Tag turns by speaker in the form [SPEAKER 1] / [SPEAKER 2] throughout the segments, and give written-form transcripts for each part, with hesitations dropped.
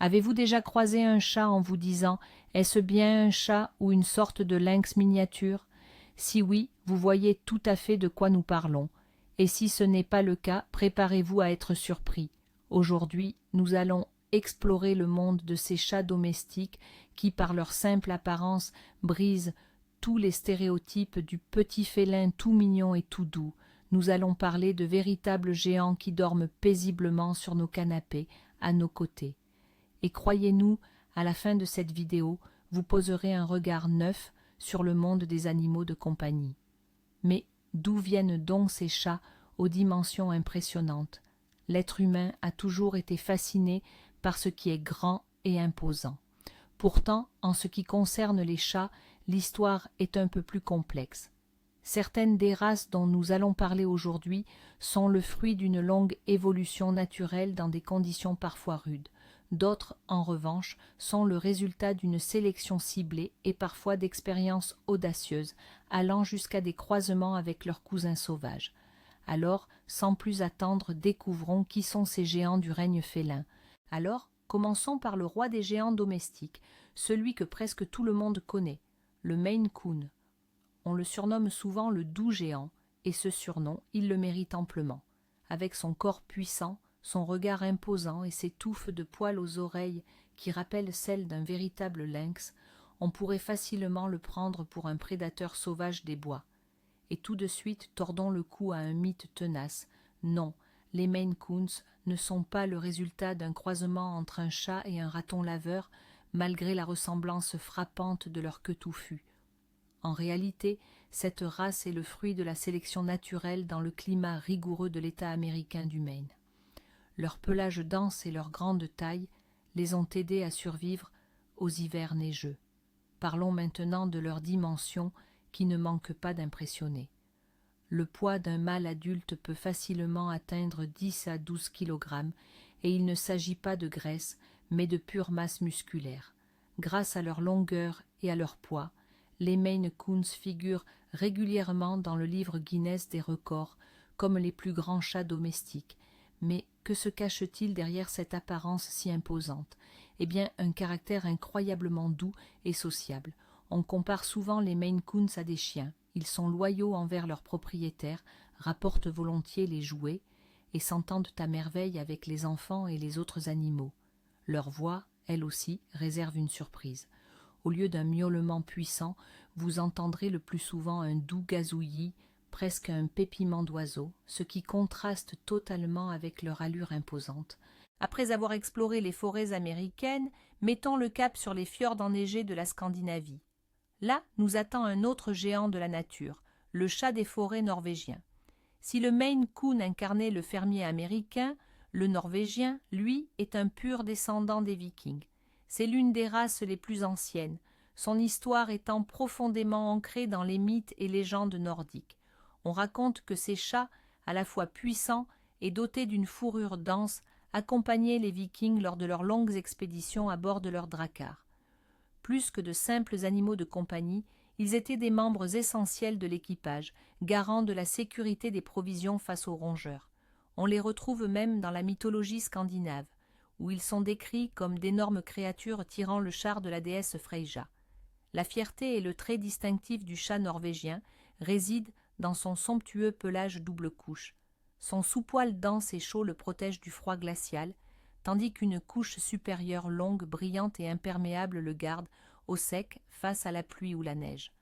[SPEAKER 1] Avez-vous déjà croisé un chat en vous disant « Est-ce bien un chat ou une sorte de lynx miniature ?» Si oui, vous voyez tout à fait de quoi nous parlons. Et si ce n'est pas le cas, préparez-vous à être surpris. Aujourd'hui, nous allons explorer le monde de ces chats domestiques qui, par leur simple apparence, brisent tous les stéréotypes du petit félin tout mignon et tout doux. Nous allons parler de véritables géants qui dorment paisiblement sur nos canapés, à nos côtés. Et croyez-nous, à la fin de cette vidéo, vous poserez un regard neuf sur le monde des animaux de compagnie. Mais d'où viennent donc ces chats aux dimensions impressionnantes? L'être humain a toujours été fasciné par ce qui est grand et imposant. Pourtant, en ce qui concerne les chats, l'histoire est un peu plus complexe. Certaines des races dont nous allons parler aujourd'hui sont le fruit d'une longue évolution naturelle dans des conditions parfois rudes. D'autres, en revanche, sont le résultat d'une sélection ciblée et parfois d'expériences audacieuses, allant jusqu'à des croisements avec leurs cousins sauvages. Alors, sans plus attendre, découvrons qui sont ces géants du règne félin. Alors, commençons par le roi des géants domestiques, celui que presque tout le monde connaît, le Maine Coon. On le surnomme souvent le doux géant, et ce surnom, il le mérite amplement. Avec son corps puissant, son regard imposant et ses touffes de poils aux oreilles qui rappellent celles d'un véritable lynx, on pourrait facilement le prendre pour un prédateur sauvage des bois. Et tout de suite tordons le cou à un mythe tenace. Non, les Maine Coons ne sont pas le résultat d'un croisement entre un chat et un raton laveur, malgré la ressemblance frappante de leur queue touffue. En réalité, cette race est le fruit de la sélection naturelle dans le climat rigoureux de l'État américain du Maine. Leur pelage dense et leur grande taille les ont aidés à survivre aux hivers neigeux. Parlons maintenant de leurs dimensions qui ne manquent pas d'impressionner. Le poids d'un mâle adulte peut facilement atteindre 10 à 12 kg et il ne s'agit pas de graisse, mais de pure masse musculaire. Grâce à leur longueur et à leur poids, les Maine Coons figurent régulièrement dans le livre Guinness des records comme les plus grands chats domestiques. Mais que se cache-t-il derrière cette apparence si imposante? Eh bien, un caractère incroyablement doux et sociable. On compare souvent les Maine Coons à des chiens. Ils sont loyaux envers leurs propriétaires, rapportent volontiers les jouets et s'entendent à merveille avec les enfants et les autres animaux. Leur voix, elle aussi, réserve une surprise. Au lieu d'un miaulement puissant, vous entendrez le plus souvent un doux gazouillis, presque un pépiment d'oiseau, ce qui contraste totalement avec leur allure imposante. Après avoir exploré les forêts américaines, mettons le cap sur les fjords enneigés de la Scandinavie. Là, nous attend un autre géant de la nature, le chat des forêts norvégien. Si le Maine Coon incarnait le fermier américain, le norvégien, lui, est un pur descendant des Vikings. C'est l'une des races les plus anciennes, son histoire étant profondément ancrée dans les mythes et légendes nordiques. On raconte que ces chats, à la fois puissants et dotés d'une fourrure dense, accompagnaient les Vikings lors de leurs longues expéditions à bord de leurs dracars. Plus que de simples animaux de compagnie, ils étaient des membres essentiels de l'équipage, garants de la sécurité des provisions face aux rongeurs. On les retrouve même dans la mythologie scandinave, où ils sont décrits comme d'énormes créatures tirant le char de la déesse Freyja. La fierté et le trait distinctif du chat norvégien résident dans son somptueux pelage double couche. Son sous-poil dense et chaud le protège du froid glacial, tandis qu'une couche supérieure longue, brillante et imperméable le garde au sec face à la pluie ou la neige.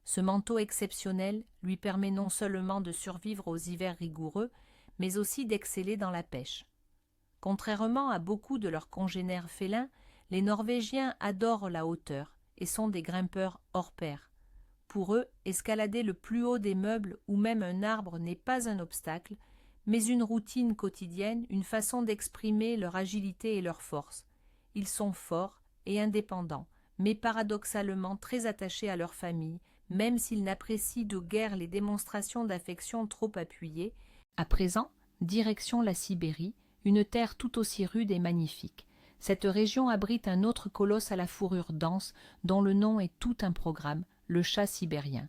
[SPEAKER 1] Ce manteau exceptionnel lui permet non seulement de survivre aux hivers rigoureux, mais aussi d'exceller dans la pêche. Contrairement à beaucoup de leurs congénères félins, les Norvégiens adorent la hauteur et sont des grimpeurs hors pair. Pour eux, escalader le plus haut des meubles ou même un arbre n'est pas un obstacle, mais une routine quotidienne, une façon d'exprimer leur agilité et leur force. Ils sont forts et indépendants, mais paradoxalement très attachés à leur famille, même s'ils n'apprécient de guère les démonstrations d'affection trop appuyées. À présent, direction la Sibérie, une terre tout aussi rude et magnifique. Cette région abrite un autre colosse à la fourrure dense, dont le nom est tout un programme, le chat sibérien.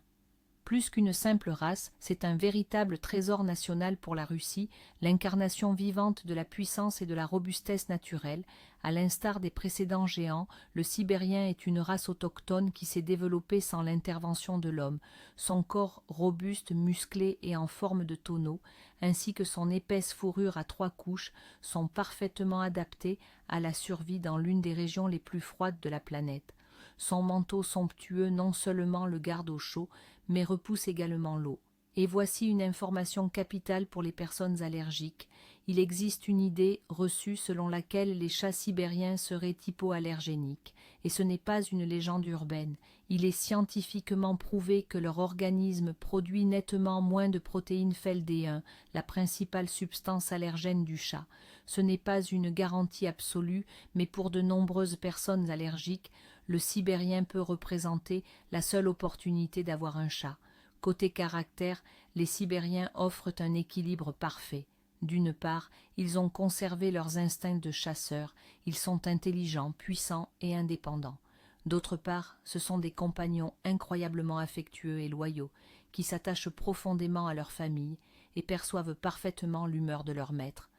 [SPEAKER 1] Plus qu'une simple race, c'est un véritable trésor national pour la Russie, l'incarnation vivante de la puissance et de la robustesse naturelle. À l'instar des précédents géants, le Sibérien est une race autochtone qui s'est développée sans l'intervention de l'homme. Son corps robuste, musclé et en forme de tonneau, ainsi que son épaisse fourrure à 3 couches, sont parfaitement adaptés à la survie dans l'une des régions les plus froides de la planète. Son manteau somptueux non seulement le garde au chaud, mais repousse également l'eau. Et voici une information capitale pour les personnes allergiques. Il existe une idée reçue selon laquelle les chats sibériens seraient hypoallergéniques. Et ce n'est pas une légende urbaine. Il est scientifiquement prouvé que leur organisme produit nettement moins de protéines FeLD1, la principale substance allergène du chat. Ce n'est pas une garantie absolue, mais pour de nombreuses personnes allergiques, le Sibérien peut représenter la seule opportunité d'avoir un chat. Côté caractère, les Sibériens offrent un équilibre parfait. D'une part, ils ont conservé leurs instincts de chasseurs, ils sont intelligents, puissants et indépendants. D'autre part, ce sont des compagnons incroyablement affectueux et loyaux, qui s'attachent profondément à leur famille et perçoivent parfaitement l'humeur de leur maître.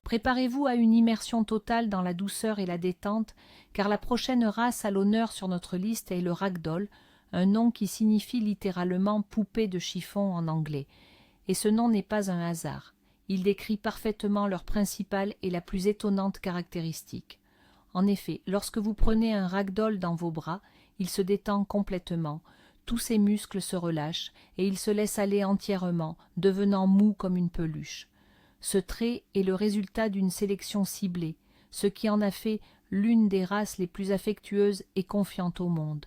[SPEAKER 1] Préparez-vous à une immersion totale dans la douceur et la détente, car la prochaine race à l'honneur sur notre liste est le ragdoll, un nom qui signifie littéralement poupée de chiffon en anglais. Et ce nom n'est pas un hasard. Il décrit parfaitement leur principale et la plus étonnante caractéristique. En effet, lorsque vous prenez un ragdoll dans vos bras, il se détend complètement, tous ses muscles se relâchent et il se laisse aller entièrement, devenant mou comme une peluche. Ce trait est le résultat d'une sélection ciblée, ce qui en a fait l'une des races les plus affectueuses et confiantes au monde.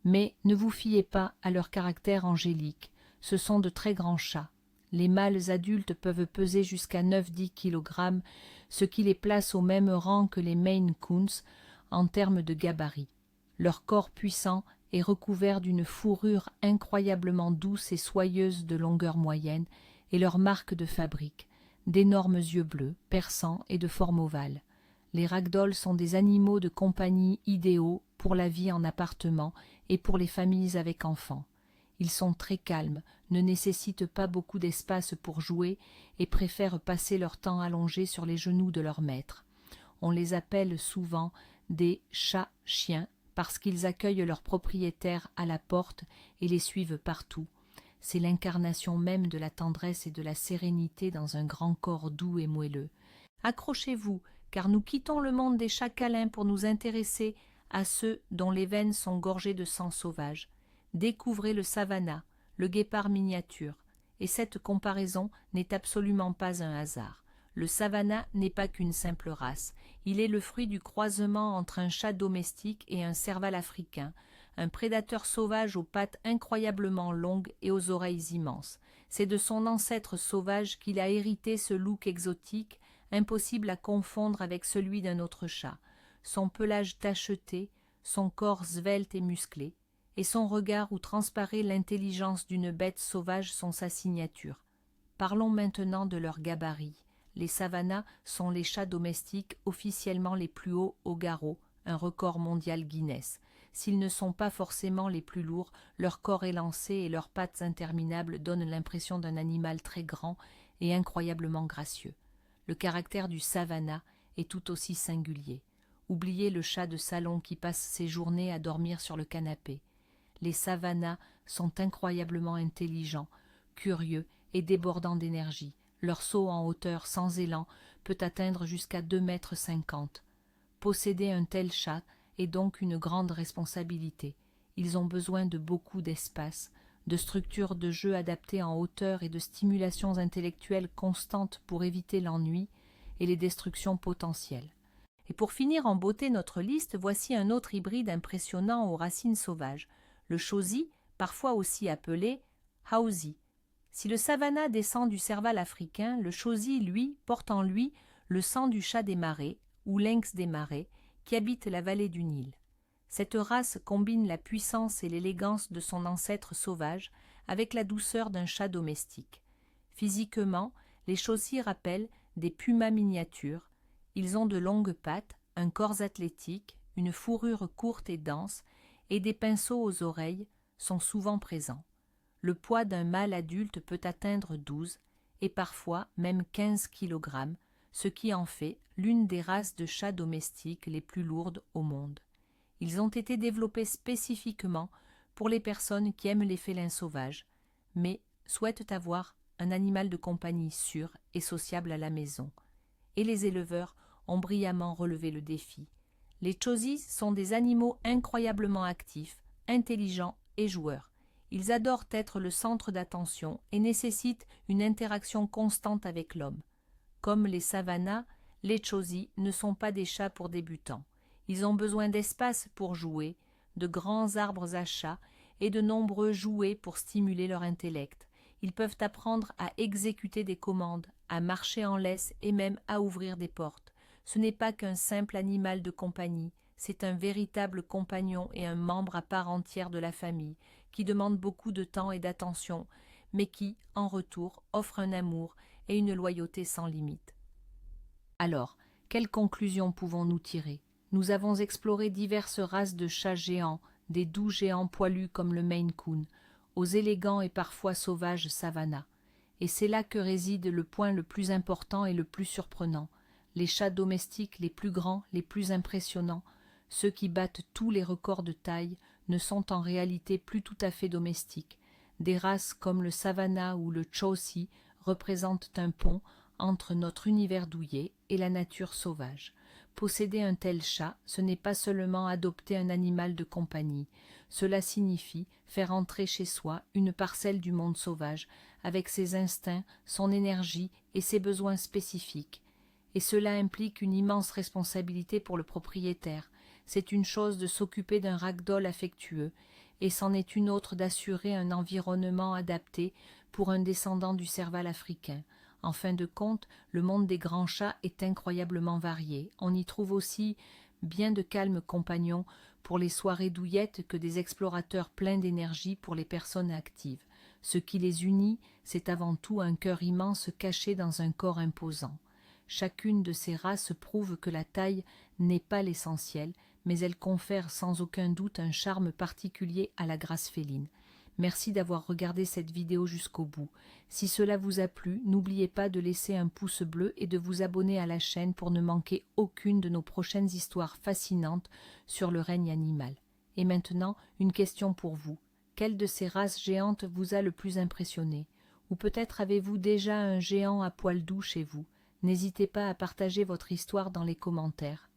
[SPEAKER 1] Mais ne vous fiez pas à leur caractère angélique, ce sont de très grands chats. Les mâles adultes peuvent peser jusqu'à 9-10 kg, ce qui les place au même rang que les Maine Coons en termes de gabarit. Leur corps puissant est recouvert d'une fourrure incroyablement douce et soyeuse de longueur moyenne, et leur marque de fabrique, d'énormes yeux bleus, perçants et de forme ovale. Les ragdolls sont des animaux de compagnie idéaux pour la vie en appartement et pour les familles avec enfants. Ils sont très calmes, ne nécessitent pas beaucoup d'espace pour jouer et préfèrent passer leur temps allongés sur les genoux de leur maître. On les appelle souvent des chats-chiens parce qu'ils accueillent leurs propriétaires à la porte et les suivent partout. C'est l'incarnation même de la tendresse et de la sérénité dans un grand corps doux et moelleux. Accrochez-vous, car nous quittons le monde des chats câlins pour nous intéresser à ceux dont les veines sont gorgées de sang sauvage. Découvrez le savannah, le guépard miniature, et cette comparaison n'est absolument pas un hasard. Le savannah n'est pas qu'une simple race, il est le fruit du croisement entre un chat domestique et un serval africain, un prédateur sauvage aux pattes incroyablement longues et aux oreilles immenses. C'est de son ancêtre sauvage qu'il a hérité ce look exotique, impossible à confondre avec celui d'un autre chat. Son pelage tacheté, son corps svelte et musclé, et son regard où transparaît l'intelligence d'une bête sauvage sont sa signature. Parlons maintenant de leur gabarit. Les savannahs sont les chats domestiques officiellement les plus hauts au garrot, un record mondial Guinness. S'ils ne sont pas forcément les plus lourds, leur corps élancé et leurs pattes interminables donnent l'impression d'un animal très grand et incroyablement gracieux. Le caractère du savannah est tout aussi singulier. Oubliez le chat de salon qui passe ses journées à dormir sur le canapé. Les savannahs sont incroyablement intelligents, curieux et débordants d'énergie. Leur saut en hauteur sans élan peut atteindre jusqu'à 2,50 m. Posséder un tel chat est donc une grande responsabilité. Ils ont besoin de beaucoup d'espace, de structures de jeu adaptées en hauteur et de stimulations intellectuelles constantes pour éviter l'ennui et les destructions potentielles. Et pour finir en beauté notre liste, voici un autre hybride impressionnant aux racines sauvages, le chauzi, parfois aussi appelé hausi. Si le savannah descend du serval africain, le chauzi, lui, porte en lui le sang du chat des marais, ou lynx des marais, qui habite la vallée du Nil. Cette race combine la puissance et l'élégance de son ancêtre sauvage avec la douceur d'un chat domestique. Physiquement, les chausis rappellent des pumas miniatures. Ils ont de longues pattes, un corps athlétique, une fourrure courte et dense, et des pinceaux aux oreilles sont souvent présents. Le poids d'un mâle adulte peut atteindre 12 et parfois même 15 kg, ce qui en fait l'une des races de chats domestiques les plus lourdes au monde. Ils ont été développés spécifiquement pour les personnes qui aiment les félins sauvages, mais souhaitent avoir un animal de compagnie sûr et sociable à la maison. Et les éleveurs ont brillamment relevé le défi. Les Chozis sont des animaux incroyablement actifs, intelligents et joueurs. Ils adorent être le centre d'attention et nécessitent une interaction constante avec l'homme. Comme les Savannahs, les Chozis ne sont pas des chats pour débutants. Ils ont besoin d'espace pour jouer, de grands arbres à chat et de nombreux jouets pour stimuler leur intellect. Ils peuvent apprendre à exécuter des commandes, à marcher en laisse et même à ouvrir des portes. Ce n'est pas qu'un simple animal de compagnie, c'est un véritable compagnon et un membre à part entière de la famille, qui demande beaucoup de temps et d'attention, mais qui, en retour, offre un amour et une loyauté sans limite. Alors, quelles conclusions pouvons-nous tirer? Nous avons exploré diverses races de chats géants, des doux géants poilus comme le Maine Coon, aux élégants et parfois sauvages Savannah. Et c'est là que réside le point le plus important et le plus surprenant. Les chats domestiques les plus grands, les plus impressionnants, ceux qui battent tous les records de taille, ne sont en réalité plus tout à fait domestiques. Des races comme le Savannah ou le Chauci représentent un pont entre notre univers douillet et la nature sauvage. Posséder un tel chat, ce n'est pas seulement adopter un animal de compagnie. Cela signifie faire entrer chez soi une parcelle du monde sauvage, avec ses instincts, son énergie et ses besoins spécifiques. Et cela implique une immense responsabilité pour le propriétaire. C'est une chose de s'occuper d'un ragdoll affectueux, et c'en est une autre d'assurer un environnement adapté pour un descendant du serval africain. En fin de compte, le monde des grands chats est incroyablement varié. On y trouve aussi bien de calmes compagnons pour les soirées douillettes que des explorateurs pleins d'énergie pour les personnes actives. Ce qui les unit, c'est avant tout un cœur immense caché dans un corps imposant. Chacune de ces races prouve que la taille n'est pas l'essentiel, mais elle confère sans aucun doute un charme particulier à la grâce féline. Merci d'avoir regardé cette vidéo jusqu'au bout. Si cela vous a plu, n'oubliez pas de laisser un pouce bleu et de vous abonner à la chaîne pour ne manquer aucune de nos prochaines histoires fascinantes sur le règne animal. Et maintenant, une question pour vous. Quelle de ces races géantes vous a le plus impressionné? Ou peut-être avez-vous déjà un géant à poil doux chez vous? N'hésitez pas à partager votre histoire dans les commentaires.